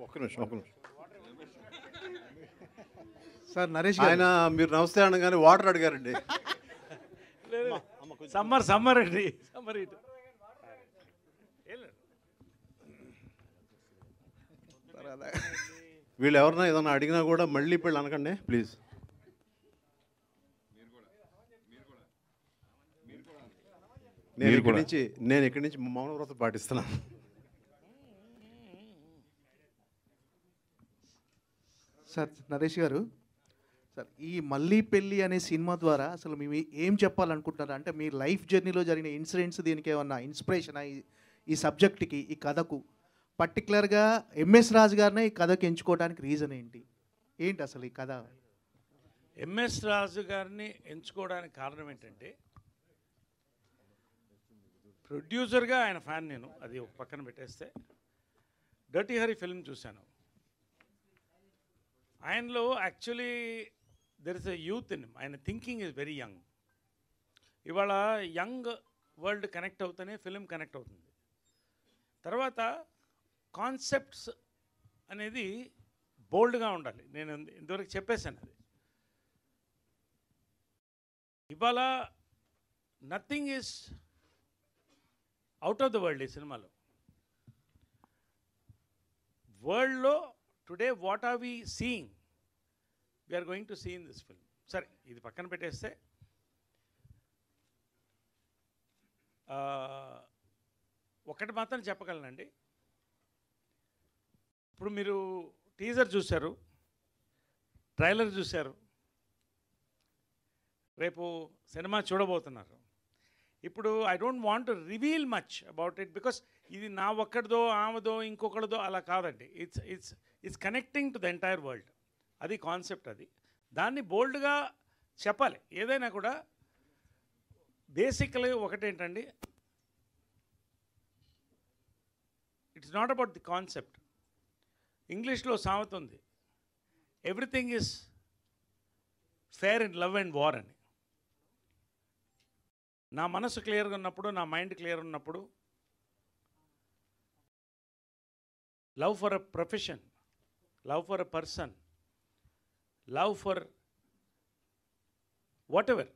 ఒక్క నిమిషం ఒక్క నిమిషం సార్ నరేష్ ఆయన మీరు నమస్తే అనగానే వాటర్ అడిగారండి. సమ్మర్ అండి, సమ్మర్ ఇటు వీళ్ళు ఎవరన్నా ఏదన్నా అడిగినా కూడా మళ్ళీ ఇప్పుడు అనకండి ప్లీజ్. నేను ఇక్కడి నుంచి మౌనవ్రతం పాటిస్తున్నాను. సార్ నరేష్ గారు, సార్ ఈ మళ్ళీ పెళ్ళి అనే సినిమా ద్వారా అసలు మేము ఏం చెప్పాలనుకుంటున్నారు? అంటే మీ లైఫ్ జర్నీలో జరిగిన ఇన్సిడెంట్స్ దీనికి ఏమన్నా ఇన్స్పిరేషన్ ఈ సబ్జెక్ట్కి, ఈ కథకు పర్టికులర్గా ఎంఎస్ రాజు గారినే ఈ కథకు ఎంచుకోవడానికి రీజన్ ఏంటి అసలు ఈ కథ? ఎంఎస్ రాజు గారిని ఎంచుకోవడానికి కారణం ఏంటంటే, ప్రొడ్యూసర్గా ఆయన ఫ్యాన్ నేను, అది ఒక పక్కన పెట్టేస్తే డర్టీ హరి ఫిల్మ్ చూశాను. ఆయనలో actually there is a youth in ఆయన థింకింగ్ ఈజ్ వెరీ యంగ్. ఇవాళ యంగ్ వరల్డ్ కనెక్ట్ అవుతూనే ఫిల్మ్ కనెక్ట్ అవుతుంది. తర్వాత కాన్సెప్ట్స్ అనేది బోల్డ్గా ఉండాలి. నేను ఇంతవరకు చెప్పేశాను అది. ఇవాళ nothing is out of the world ఈ సినిమాలో. వరల్డ్లో today what are we seeing, we're going to see in this film. సరే, ఇది పక్కన పెట్టేస్తే ఒకటి మాత్రం చెప్పగలనండి. ఇప్పుడు మీరు టీజర్ చూశారు, ట్రైలర్ చూశారు, రేపు సినిమా చూడబోతున్నారు. ఇప్పుడు I don't want to reveal much about it, because ఇది నా ఒక్కడిదో ఆమెదో ఇంకొకటిదో అలా కాదండి. It's connecting to the entire world. అది కాన్సెప్ట్. అది దాన్ని బోల్డ్గా చెప్పాలి. ఏదైనా కూడా బేసిక్లీ ఒకటేంటండి, it's not about the concept. ఇంగ్లీష్లో సామెత ఉంది, everything is fair in love and war అని. నా మనసు క్లియర్గా ఉన్నప్పుడు, నా మైండ్ క్లియర్ ఉన్నప్పుడు, love for a profession, love for a person, love for what ever,